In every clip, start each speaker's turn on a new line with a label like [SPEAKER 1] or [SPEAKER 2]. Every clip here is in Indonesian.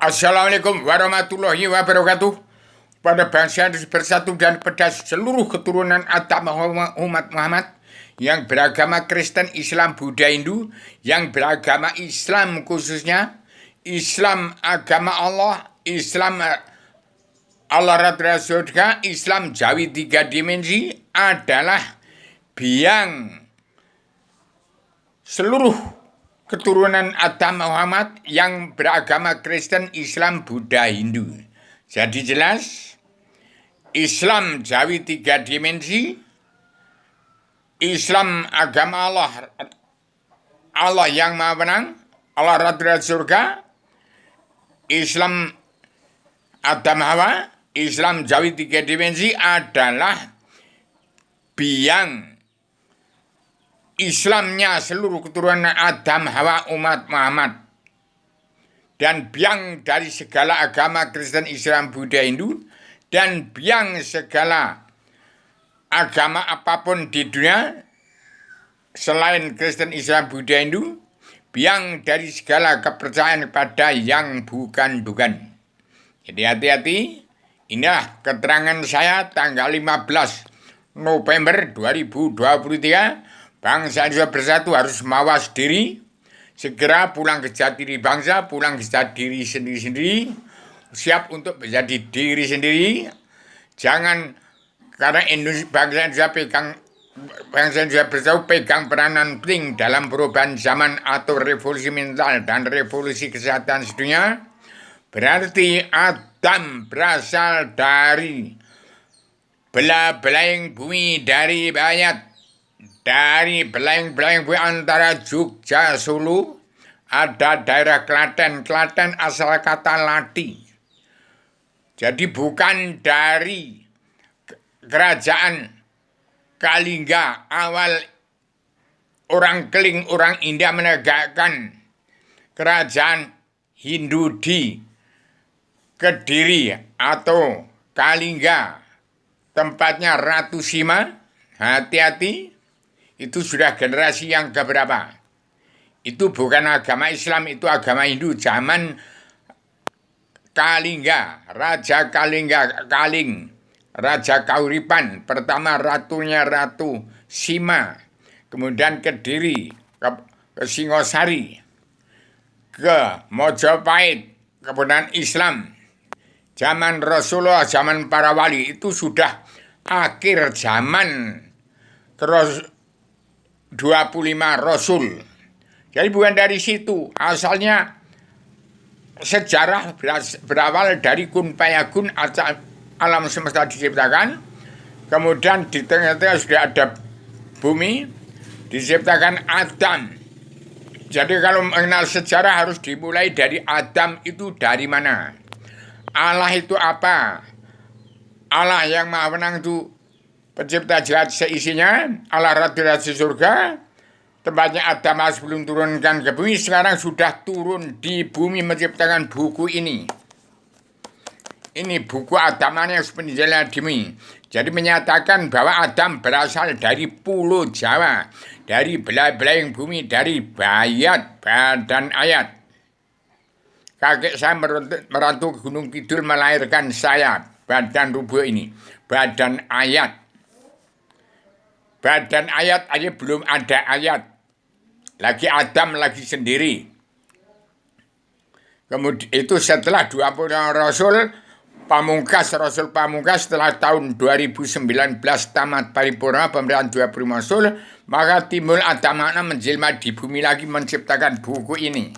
[SPEAKER 1] Assalamualaikum warahmatullahi wabarakatuh. Pada bangsa yang bersatu dan pada seluruh keturunan Adam umat Muhammad yang beragama Kristen, Islam, Buddha, Hindu, yang beragama Islam khususnya, Islam agama Allah, Islam Allah Radha Surga, Islam Jawi 3 dimensi adalah biang seluruh keturunan Adam Muhammad yang beragama Kristen, Islam, Buddha, Hindu. Jadi jelas, Islam Jawi 3 dimensi, Islam agama Allah, Allah yang Maha Penang, Allah Radha Surga, Islam Adam Hawa, Islam Jawi 3 dimensi adalah biang Islamnya seluruh keturunan Adam Hawa umat Muhammad, dan biang dari segala agama Kristen, Islam, Buddha, Hindu, dan biang segala agama apapun di dunia selain Kristen, Islam, Buddha, Hindu, biang dari segala kepercayaan kepada yang bukan-bukan. Jadi hati-hati, inilah keterangan saya tanggal 15 November 2023. Bangsa Indonesia bersatu harus mawas diri, segera pulang ke jati diri bangsa, pulang ke jati diri sendiri-sendiri, siap untuk menjadi diri sendiri. Jangan karena bangsa Indonesia bersatu pegang peranan penting dalam perubahan zaman atau revolusi mental dan revolusi kesehatan sedunia. Berarti Adam berasal dari belah-belah bumi, dari bayat, dari belayang-belayang bumi antara Jogja, Solo, ada daerah Klaten. Klaten asal kata Lati. Jadi bukan dari kerajaan Kalingga. Awal orang Keling, orang India menegakkan kerajaan Hindu di Kediri atau Kalingga. Tempatnya Ratu Sima. Hati-hati. Itu sudah generasi yang keberapa? Itu bukan agama Islam, itu agama Hindu. Zaman Kalingga, Raja Kalingga, Raja Kauripan. Pertama ratunya Ratu Sima. Kemudian Kediri, ke Singosari, ke Mojopahit, kemudian Islam. Zaman Rasulullah, zaman para wali, itu sudah akhir zaman 25 Rasul. Jadi bukan dari situ. Asalnya sejarah berawal dari kun fayakun, alam semesta diciptakan. Kemudian di tengah-tengah sudah ada bumi, diciptakan Adam. Jadi kalau mengenal sejarah harus dimulai dari Adam. Itu dari mana? Allah itu apa? Allah yang Maha Penang itu pencipta jagat seisinya, Allah Radha Surga. Tempatnya Adam sebelum turunkan ke bumi, sekarang sudah turun di bumi menciptakan buku ini. Ini buku Adamanya penjelasan demi. Jadi menyatakan bahwa Adam berasal dari pulau Jawa, dari belah-belah bumi, dari bayat dan ayat. Kakek saya merantau ke Gunung Kidul melahirkan saya, badan rubuh ini, badan ayat. Badan ayat aja belum ada ayat. Lagi Adam lagi sendiri. Kemudian itu setelah 20 Rasul Pamungkas setelah tahun 2019 tamat paripurna pemerintahan 25 Rasul, maka timbul Adam menjelma di bumi lagi menciptakan buku ini.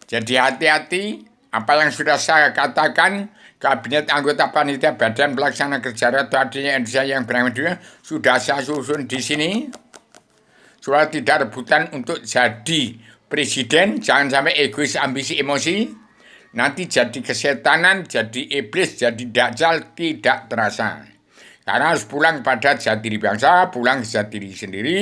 [SPEAKER 1] Jadi hati-hati apa yang sudah saya katakan. Kabinet anggota panitia Badan Pelaksana Kerja Ratu adanya Indonesia yang bernama sudah saya susun di sini. Surat tidak rebutan untuk jadi presiden, jangan sampai egois, ambisi, emosi. Nanti jadi kesetanan, jadi iblis, jadi dajjal, tidak terasa. Karena harus pulang pada jati diri bangsa, pulang ke jati diri sendiri,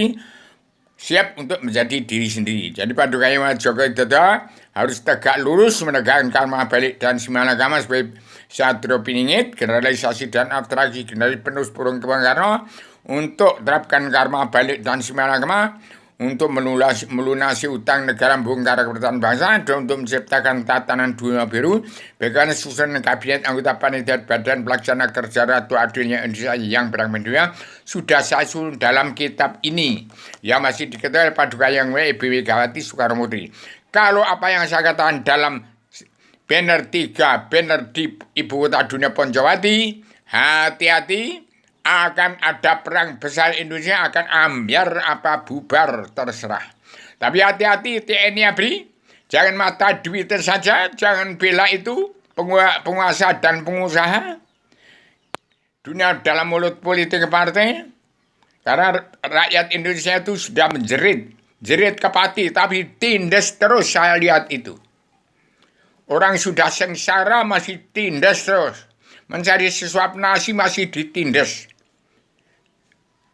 [SPEAKER 1] siap untuk menjadi diri sendiri. Jadi Paduka Hyang Joko Widodo harus tegak lurus menegakkan karma balik dan sembilan agama sebagai Satrio Piningit, generalisasi dan abstraksi generasi penuh burung Bung Karno untuk terapkan karma balik dan sembilan agama untuk melunasi utang negara, membongkar kepercayaan bangsa, dan untuk menciptakan tatanan dunia baru. Bagaimana susunan kabinet anggota panitia badan pelaksana kerja Ratu Adilnya Indonesia yang berangkat sudah saya susun dalam kitab ini yang masih diketahui Paduka Yang Ibu Megawati Soekarno Putri. Kalau apa yang saya katakan dalam banner 3, banner di Ibu Kota Dunia Poncowati, hati-hati, akan ada perang besar, Indonesia akan ambiar apa bubar terserah. Tapi hati-hati TNI ABRI, jangan mata duitnya saja, jangan bela itu penguasa dan pengusaha. Dunia dalam mulut politik partai, karena rakyat Indonesia itu sudah jerit kepati, tapi tindas terus saya lihat itu. Orang sudah sengsara masih tindas terus. Mencari sesuap nasi masih ditindas.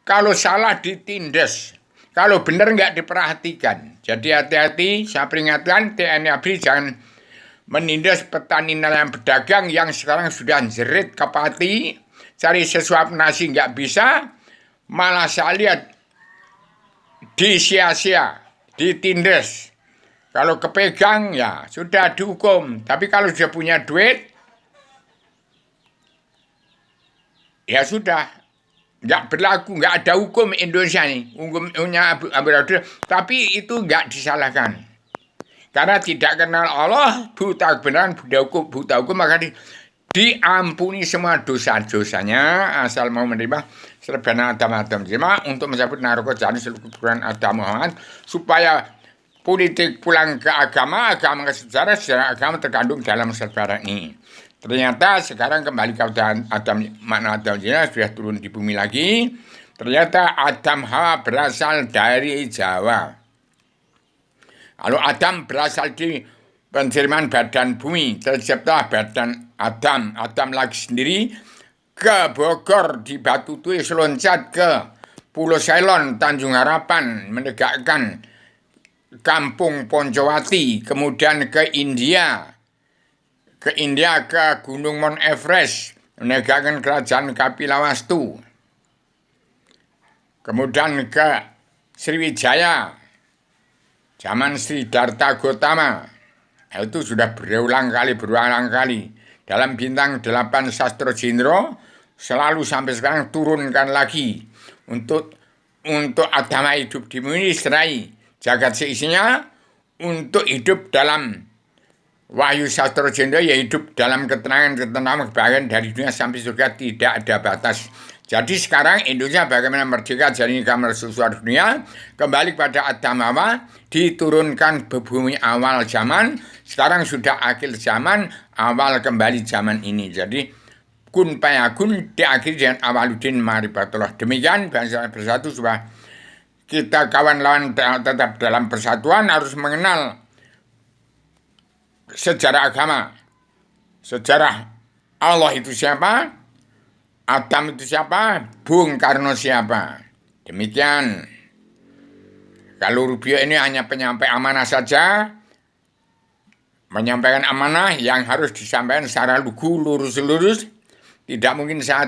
[SPEAKER 1] Kalau salah ditindas. Kalau benar nggak diperhatikan. Jadi hati-hati, saya peringatkan TNI ABRI jangan menindas petani nelayan pedagang yang sekarang sudah jerit kepati. Cari sesuap nasi nggak bisa. Malah saya lihat disia-sia, ditindas. Kalau kepegang ya sudah dihukum. Tapi kalau dia punya duit, ya sudah, nggak berlaku, nggak ada hukum Indonesia nih, hukumnya Abu. Tapi itu nggak disalahkan, karena tidak kenal Allah, buta kebenaran, buta hukum, maka diampuni semua dosa-dosanya asal mau menerima serbana Adam jemaah untuk mencabut naroko jani seluruh keburukan Adam Muhammad supaya politik pulang ke agama ke sejarah agama terkandung dalam sejarah ini. Ternyata sekarang kembali ke Adam, makna Adam Jina sudah turun di bumi lagi. Ternyata Adam Hawa berasal dari Jawa. Kalau Adam berasal di penceriman badan bumi, tercipta badan Adam. Adam lagi sendiri ke Bogor di Batu Tulis, loncat ke Pulau Ceylon, Tanjung Harapan, menegakkan Kampung Poncowati, kemudian ke India, ke Gunung Mount Everest, menegakkan kerajaan Kapilawastu, kemudian ke Sriwijaya, zaman Siddhartha Gautama, itu sudah berulang kali, dalam bintang 8 Sastro Jendro, selalu sampai sekarang turunkan lagi, untuk agama hidup di bumi serai jagat seisinya, untuk hidup dalam Wahyu Sastro Jendro, ya hidup dalam ketenangan, kebahagiaan dari dunia sampai surga, tidak ada batas. Jadi sekarang Indonesia bagaimana merdeka jadi kamar sesuatu dunia, kembali pada Adam Hawa, diturunkan ke bumi awal zaman, sekarang sudah akhir zaman, awal kembali zaman ini. Jadi kun payakun diakhiri dengan awaluddin marifatullah. Demikian bangsa bersatu supaya kita kawan lawan tetap dalam persatuan, harus mengenal sejarah agama, sejarah Allah itu siapa, Adam itu siapa, Bung Karno siapa. Demikian. Kalau Rubio ini hanya penyampai amanah saja, menyampaikan amanah yang harus disampaikan secara lugu, lurus-lurus. Tidak mungkin saya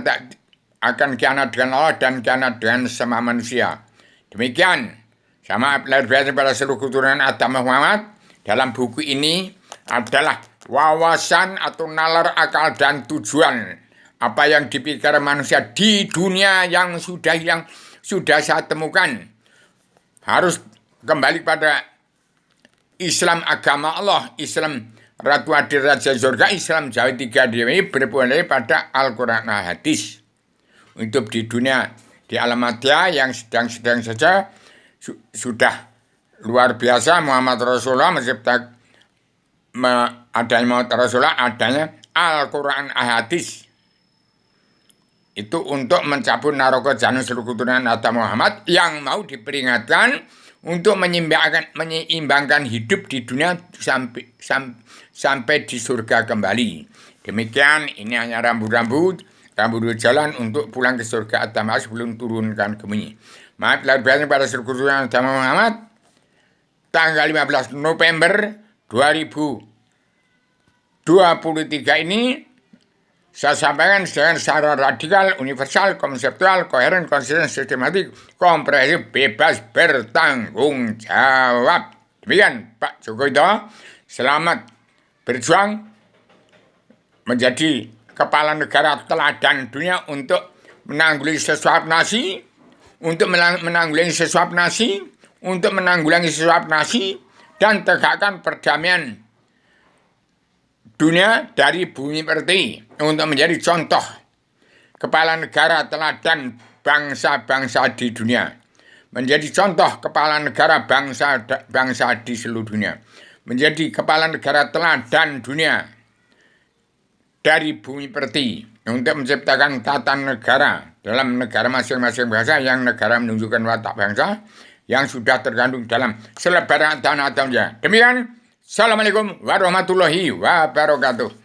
[SPEAKER 1] akan khianat dengan Allah dan khianat dengan sama manusia. Demikian, sama lahir biasa pada seluruh keturunan Adam Muhammad. Dalam buku ini adalah wawasan atau nalar akal dan tujuan apa yang dipikir manusia di dunia yang sudah hilang, sudah saya temukan. Harus kembali pada Islam agama Allah, Islam Ratu Adil Raja Surga, Islam Jawa Tiga Dewi berpulai pada Al-Quran dan Hadis. Untuk di dunia, di alam madya yang sedang saja sudah luar biasa. Muhammad Rasulullah menciptakan adanya Muhammad Rasulullah, adanya Al-Quran Hadis. Itu untuk mencabut naroko janus seluruh keturunan Adam Muhammad yang mau diperingatkan untuk menyeimbangkan hidup di dunia sampai di surga kembali. Demikian, ini hanya rambut jalan untuk pulang ke surga Adam sebelum turunkan ke bumi. Maaf lahir batin pada seluruh keturunan Adam Muhammad, tanggal 15 November 2023 ini saya sampaikan dengan secara radikal, universal, konseptual, koheren, konsisten, sistematik, komprehensif, bebas, bertanggung jawab. Demikian Pak Joko Widodo, selamat berjuang menjadi kepala negara teladan dunia untuk menanggulangi sesuap nasi, untuk menanggulangi sesuap nasi, untuk menanggulangi sesuap nasi, dan tegakkan perdamaian dunia dari bumi pertiwi untuk menjadi contoh kepala negara teladan bangsa-bangsa di dunia, menjadi contoh kepala negara bangsa di seluruh dunia, menjadi kepala negara teladan dunia dari bumi pertiwi untuk menciptakan tata negara dalam negara masing-masing bangsa yang negara menunjukkan watak bangsa yang sudah terkandung dalam selebaran tanah tahunnya. Demikian, Assalamualaikum warahmatullahi wabarakatuh.